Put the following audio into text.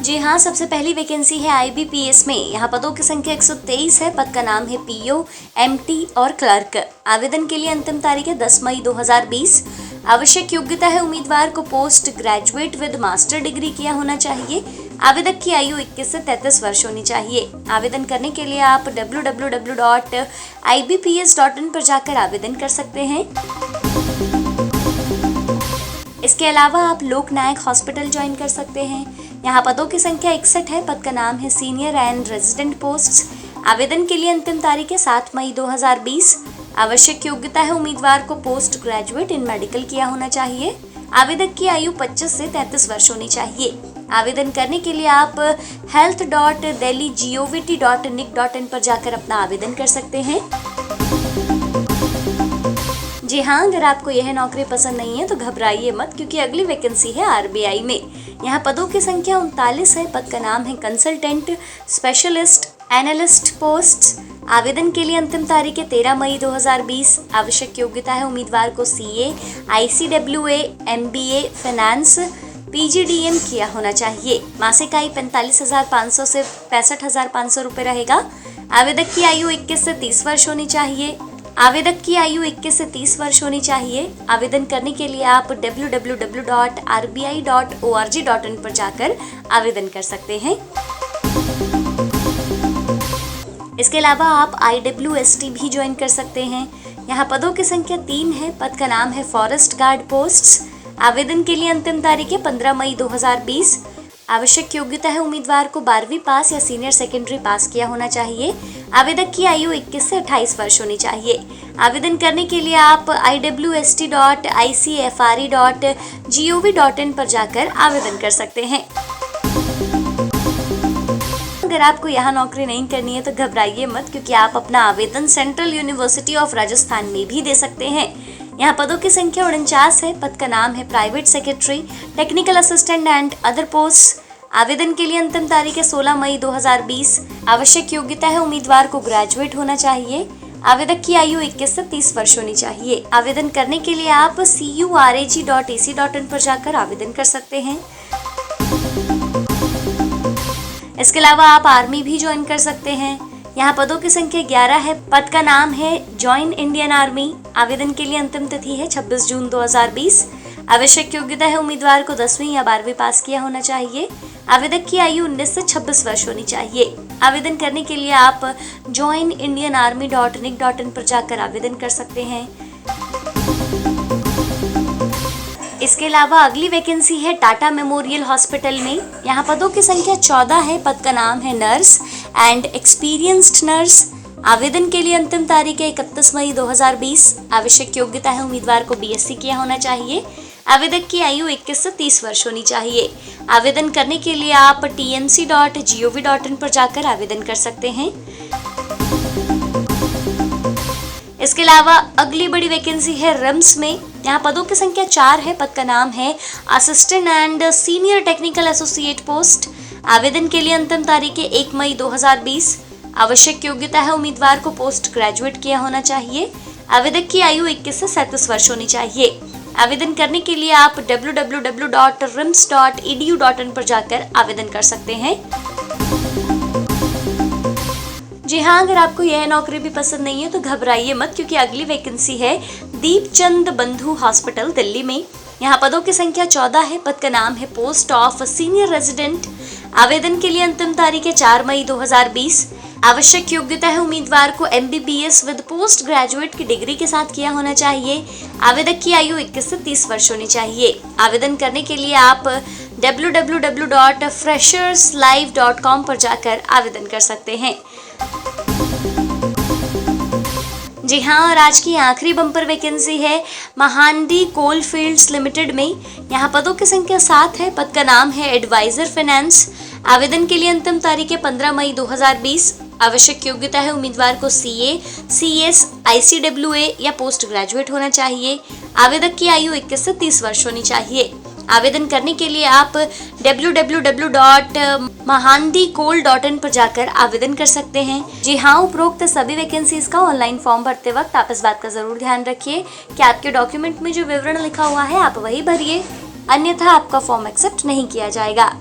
जी हाँ, सबसे पहली वैकेंसी है IBPS में। यहाँ पदों की संख्या 123 है। पद का नाम है PO, MT और क्लर्क। आवेदन के लिए अंतिम तारीख है 10 मई 2020। आवश्यक योग्यता है उम्मीदवार को post graduate with master degree किया होना चाहिए। आवेदक की आयु 21 से 33 वर्ष होनी चाहिए। आवेदन करने के लिए आप www.ibps.in पर जाकर आवेदन कर सकते हैं। इसके अलावा आप लोकनायक हॉस्पिटल ज्वाइन कर सकते हैं। यहाँ पदों की संख्या 61 है। पद का नाम है सीनियर एंड रेजिडेंट पोस्ट्स। आवेदन के लिए अंतिम तारीख है 7 मई 2020। आवश्यक योग्यता है उम्मीदवार को पोस्ट ग्रेजुएट इन मेडिकल किया होना चाहिए। आवेदक की आयु 25 से 33 वर्ष होनी चाहिए। आवेदन करने के लिए आप health.delhi.gov.nic.in पर जाकर अपना आवेदन कर सकते हैं। जी हाँ, अगर आपको यह नौकरी पसंद नहीं है तो घबराइए मत, क्योंकि अगली वैकेंसी है RBI में। यहाँ पदों की संख्या 39 है। पद का नाम है कंसल्टेंट स्पेशलिस्ट एनालिस्ट पोस्ट। आवेदन के लिए अंतिम तारीख है 13 मई 2020। आवश्यक योग्यता है उम्मीदवार को CA, ICWA, MBA, finance, PGDM किया होना चाहिए। मासिक आय 45,500 से 65,500 रुपये रहेगा। आवेदक की आयु 21 से 30 वर्ष होनी चाहिए। आवेदन करने के लिए आप www.rbi.org.in पर जाकर आवेदन कर सकते हैं। इसके अलावा आप IWST भी ज्वाइन कर सकते हैं। यहाँ पदों की संख्या 3 है। पद का नाम है फॉरेस्ट गार्ड पोस्ट्स। आवेदन के लिए अंतिम तारीख है 15 मई 2020। आवश्यक योग्यता है उम्मीदवार को 12वीं पास या सीनियर सेकेंडरी पास किया होना चाहिए। आवेदक की आयु 21 से 28 वर्ष होनी चाहिए। आवेदन करने के लिए आप iwst.icfre.gov.in पर जाकर आवेदन कर सकते हैं। अगर आपको यहाँ नौकरी नहीं करनी है तो घबराइए मत, क्योंकि आप अपना आवेदन सेंट्रल यूनिवर्सिटी ऑफ राजस्थान में भी दे सकते हैं। यहाँ पदों की संख्या 49 है। पद का नाम है private secretary, technical assistant and other post. आवेदन के लिए अंतिम तारीख है 16 मई 2020। आवश्यक योग्यता है उम्मीदवार को ग्रेजुएट होना चाहिए। आवेदक की आयु 21 से 30 वर्ष होनी चाहिए। आवेदन करने के लिए आप curag.ac.in पर जाकर आवेदन कर सकते हैं। इसके अलावा आप आर्मी भी ज्वाइन कर सकते हैं। यहाँ पदों की संख्या 11 है। पद का नाम है जॉइन इंडियन आर्मी। आवेदन के लिए अंतिम तिथि है 26 जून 2020। आवश्यक योग्यता है उम्मीदवार को 10वीं या 12वीं पास किया होना चाहिए। आवेदक की आयु 19 से 26 वर्ष होनी चाहिए। आवेदन करने के लिए आप joinindianarmy.nic.in पर जाकर आवेदन कर सकते हैं। इसके अलावा अगली वैकेंसी है टाटा मेमोरियल हॉस्पिटल में। यहाँ पदों की संख्या 14 है। पद का नाम है नर्स एंड एक्सपीरियंस्ड नर्स। आवेदन के लिए अंतिम तारीख है 31 मई 2020। आवश्यक योग्यता है उम्मीदवार को BSc किया होना चाहिए। आवेदक की आयु 21 से 30 वर्ष होनी चाहिए। आवेदन करने के लिए आप tnc.gov.in पर जाकर आवेदन कर सकते हैं। इसके अलावा अगली बड़ी वैकेंसी है रिम्स में। यहाँ पदों की संख्या 4 है। पद का नाम है assistant and senior technical associate post. आवेदन के लिए अंतिम तारीख है 1 मई 2020। आवश्यक योग्यता है उम्मीदवार को पोस्ट ग्रेजुएट किया होना चाहिए। आवेदक की आयु 21 से 37 वर्ष होनी चाहिए। आवेदन करने के लिए आप www.rims.edu.in पर जाकर आवेदन कर सकते हैं। जी हाँ, अगर आपको यह नौकरी भी पसंद नहीं है तो घबराइए मत, क्योंकि अगली वैकेंसी है दीपचंद बंधु हॉस्पिटल दिल्ली में। यहाँ पदों की संख्या 14 है। पद का नाम है पोस्ट ऑफ सीनियर रेजिडेंट। आवेदन के लिए अंतिम तारीख है 4 मई 2020। आवश्यक योग्यता है उम्मीदवार को MBBS विद पोस्ट ग्रेजुएट की डिग्री के साथ किया होना चाहिए। आवेदक की आयु 21 से 30 वर्ष होनी चाहिए। आवेदन करने के लिए आप www.fresherslive.com पर जाकर आवेदन कर सकते हैं। जी हाँ, और आज की आखिरी बम्पर वैकेंसी है महांडी कोल फील्ड्स लिमिटेड में। यहाँ पदों की संख्या 7 है। पद का नाम है एडवाइजर फाइनेंस। आवेदन के लिए अंतिम तारीख है 15 मई 2020। आवश्यक योग्यता है उम्मीदवार को CA, CS, ICWA या पोस्ट ग्रेजुएट होना चाहिए। आवेदक की आयु 21 से 30 वर्ष होनी चाहिए। आवेदन करने के लिए आप www.mahandicoal.in पर जाकर आवेदन कर सकते हैं। जी हाँ, उपरोक्त सभी वैकेंसीज का ऑनलाइन फॉर्म भरते वक्त आप इस बात का जरूर ध्यान रखिए कि आपके डॉक्यूमेंट में जो विवरण लिखा हुआ है आप वही भरिए, अन्यथा आपका फॉर्म एक्सेप्ट नहीं किया जाएगा।